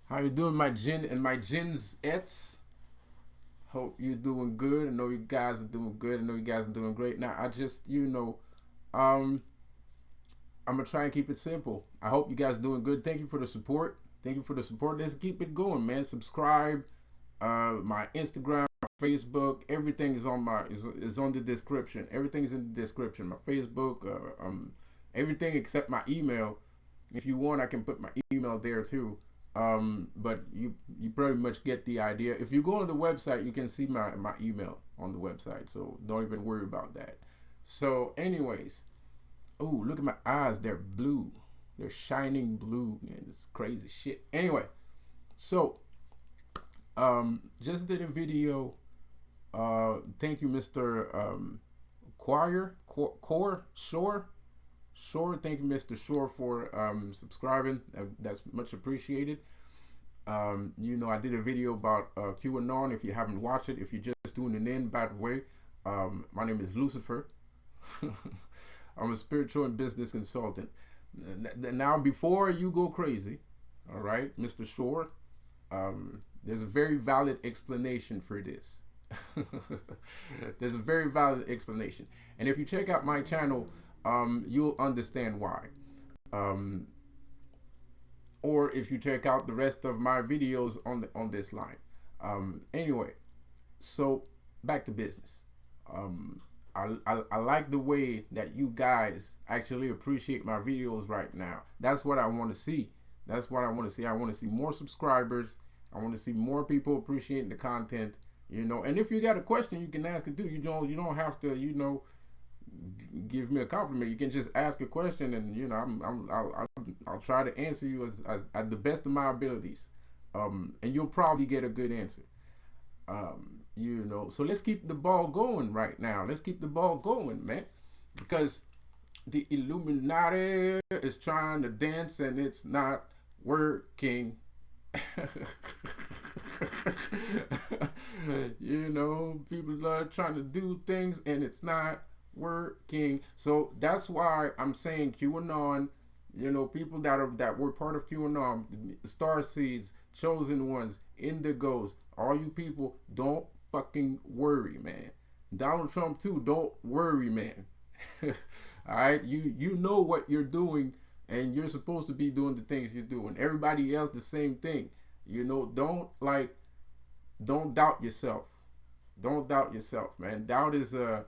How you doing, my Jin and my Jins ets? Hope you're doing good. I know you guys are doing good. I know you guys are doing great. Now, um, I'm gonna try and keep it simple. I hope you guys are doing good. Thank you for the support. Thank you for the support. Let's keep it going, man. Subscribe. My Instagram, my Facebook, everything is on is on the description. Everything is in the description. My Facebook, everything except my email. If you want, I can put my email there too. But you pretty much get the idea. If you go on the website, you can see my email on the website. So don't even worry about that. So, anyways, oh, look at my eyes. They're blue. They're shining blue, man. It's crazy shit. Anyway, so just did a video. Thank you, Mr. Shore. Thank you, Mr. Shore, for subscribing. That's much appreciated. I did a video about QAnon. If you haven't watched it, if you're just tuning in, by the way, my name is Lucifer. I'm a spiritual and business consultant. Now, before you go crazy, all right, Mr. Shore, there's a very valid explanation for this. There's a very valid explanation. And if you check out my channel, you'll understand why. Um, or if you check out the rest of my videos on this line. Anyway, so back to business. I like the way that you guys actually appreciate my videos right now. That's what I want to see. That's what I want to see. I want to see more subscribers. I want to see more people appreciating the content. And if you got a question, you can ask it too. You don't have to give me a compliment. You can just ask a question, and I'll try to answer you as at the best of my abilities. And you'll probably get a good answer. So let's keep the ball going right now. Let's keep the ball going, man, because the Illuminati is trying to dance and it's not working. People are trying to do things and it's not working. So that's why I'm saying QAnon. People that were part of QAnon, star seeds, chosen ones, indigos, all you people, don't fucking worry, man. Donald Trump too, don't worry, man. All right, you know what you're doing, and you're supposed to be doing the things you're doing. Everybody else the same thing. Don't doubt yourself. Don't doubt yourself, man. Doubt is a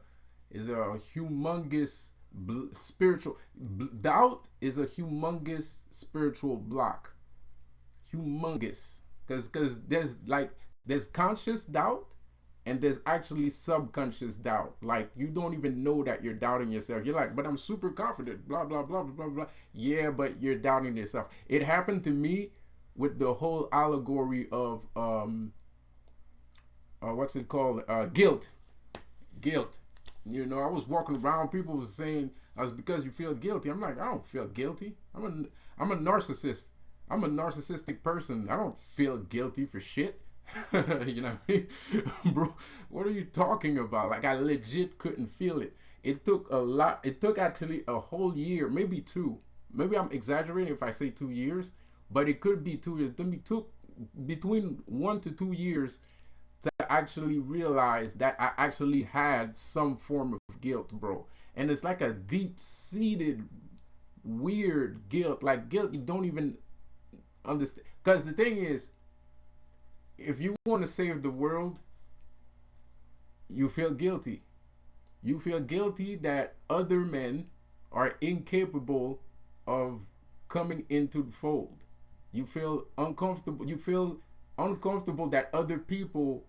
humongous spiritual doubt is a humongous spiritual block. Humongous, because there's conscious doubt and there's actually subconscious doubt. Like, you don't even know that you're doubting yourself. You're like, but I'm super confident, blah blah blah blah blah. Yeah, but you're doubting yourself. It happened to me with the whole allegory of what's it called, guilt. I was walking around, people was saying, "It's because you feel guilty." I'm like, I don't feel guilty. I'm a narcissist. I'm a narcissistic person. I don't feel guilty for shit. You know what I mean? Bro, what are you talking about? Like, I legit couldn't feel it. It took a lot. It took actually a whole year, maybe two. Maybe I'm exaggerating if I say 2 years, but it could be 2 years. Then it took between 1 to 2 years to actually realize that I actually had some form of guilt, bro. And it's like a deep-seated, weird guilt. Like, guilt you don't even understand. Because the thing is, if you want to save the world, you feel guilty. You feel guilty that other men are incapable of coming into the fold. You feel uncomfortable. You feel uncomfortable that other people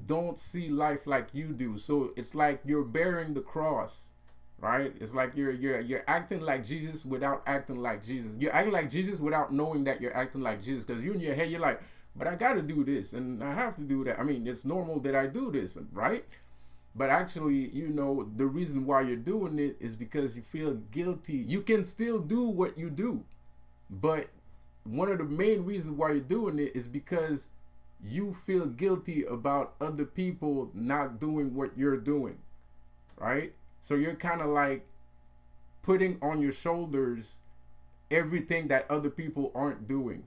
don't see life like you do. So it's like you're bearing the cross, right? It's like you're acting like Jesus without acting like Jesus. You're acting like Jesus without knowing that you're acting like Jesus, because you in your head you're like, but I got to do this and I have to do that. I mean, it's normal that I do this, right? But actually, the reason why you're doing it is because you feel guilty. You can still do what you do, but one of the main reasons why you're doing it is because you feel guilty about other people not doing what you're doing, right? So you're kind of like putting on your shoulders everything that other people aren't doing.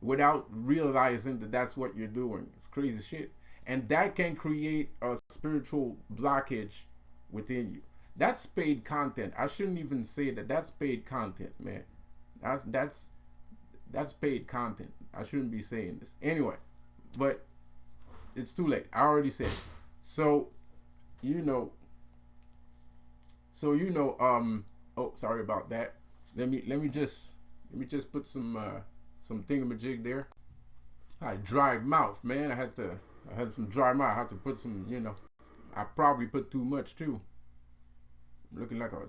without realizing that that's what you're doing. It's crazy shit. And that can create a spiritual blockage within you. That's paid content. I shouldn't even say that. That's paid content, man. That's paid content. I shouldn't be saying this. Anyway, but it's too late. I already said it. So, you know, oh, sorry about that. Let me just put some thingamajig there. I had dry mouth, man. I had some dry mouth. I had to put some, I probably put too much too. I'm looking like a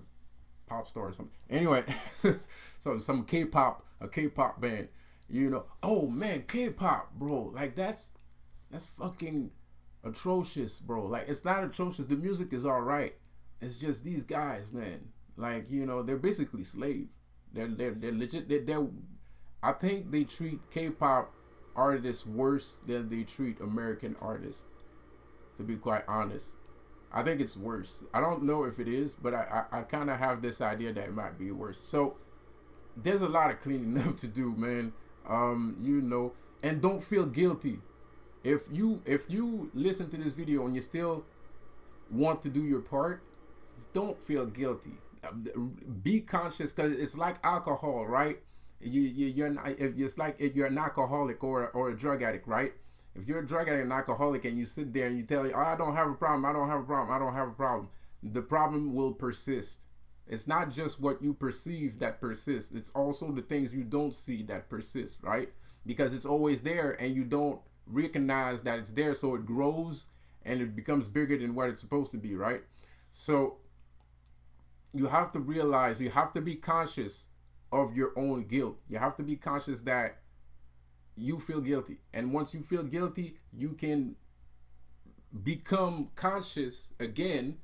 pop star or something. Anyway, so some a K-pop band, Oh man, K-pop, bro. Like that's fucking atrocious, bro. Like it's not atrocious. The music is all right. It's just these guys, man. Like they're basically slaves. They're legit. I think they treat K-pop artists worse than they treat American artists. To be quite honest, I think it's worse. I don't know if it is, but I kind of have this idea that it might be worse. So there's a lot of cleaning up to do, man. And don't feel guilty. If you listen to this video and you still want to do your part, don't feel guilty. Be conscious, because it's like alcohol, right? You're not, it's like you're an alcoholic or a drug addict, right? If you're a drug addict and alcoholic and you sit there and you tell I don't have a problem, I don't have a problem, I don't have a problem, the problem will persist. It's not just what you perceive that persists. It's also the things you don't see that persist, right? Because it's always there and you don't recognize that it's there, so it grows and it becomes bigger than what it's supposed to be, right? So you have to realize, you have to be conscious of your own guilt. You have to be conscious that you feel guilty. And once you feel guilty, you can become conscious again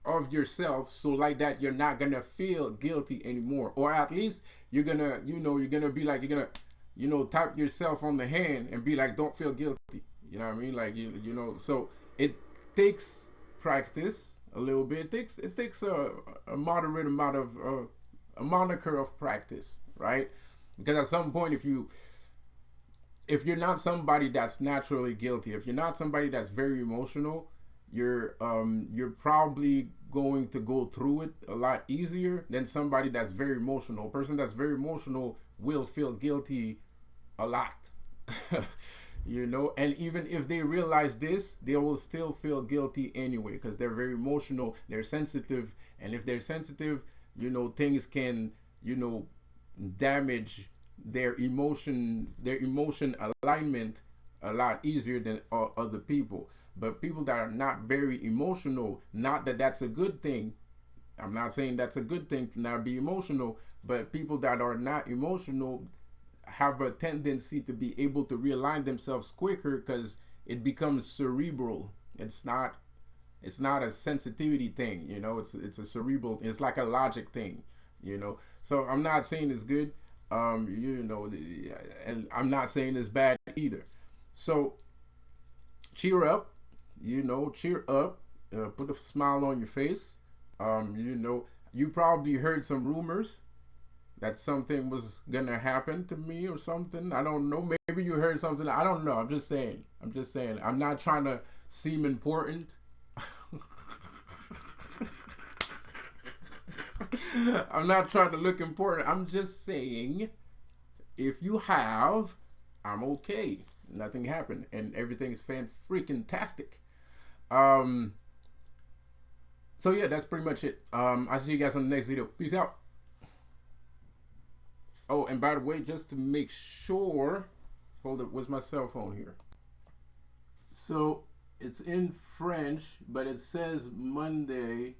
of yourself, so like that you're not gonna feel guilty anymore, or at least you're gonna be like, you're gonna tap yourself on the hand and be like, don't feel guilty. You know what I mean? Like so it takes practice a little bit. It takes a moderate amount of a moniker of practice, right? Because at some point, if you're not somebody that's naturally guilty, if you're not somebody that's very emotional, you're probably going to go through it a lot easier than somebody that's very emotional. A person that's very emotional will feel guilty a lot. And even if they realize this, they will still feel guilty anyway, because they're very emotional, they're sensitive, and if they're sensitive, things can, damage their emotion alignment a lot easier than other people. But people that are not very emotional, not that that's a good thing. I'm not saying that's a good thing to not be emotional, but people that are not emotional have a tendency to be able to realign themselves quicker, because it becomes cerebral. It's not a sensitivity thing, it's a cerebral, it's like a logic thing, So I'm not saying it's good, and I'm not saying it's bad either. So cheer up, cheer up, put a smile on your face. You probably heard some rumors that something was gonna happen to me or something. I don't know. Maybe you heard something. I don't know. I'm just saying. I'm not trying to seem important. I'm not trying to look important. I'm just saying, if you have, I'm okay. Nothing happened and everything's freaking-tastic. So yeah, that's pretty much it. I'll see you guys on the next video. Peace out. Oh, and by the way, just to make sure, hold up, where's my cell phone here? So it's in French, but it says Monday,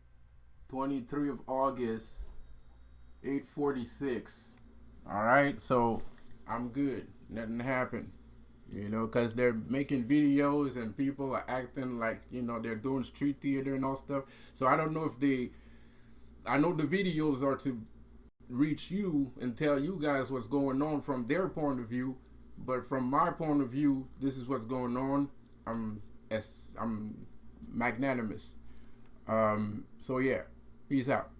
23 of August, 8:46. All right, so I'm good. Nothing happened, because they're making videos and people are acting like, they're doing street theater and all stuff. So I don't know if I know the videos are to reach you and tell you guys what's going on from their point of view, but from my point of view, this is what's going on. I'm magnanimous. So yeah, peace out.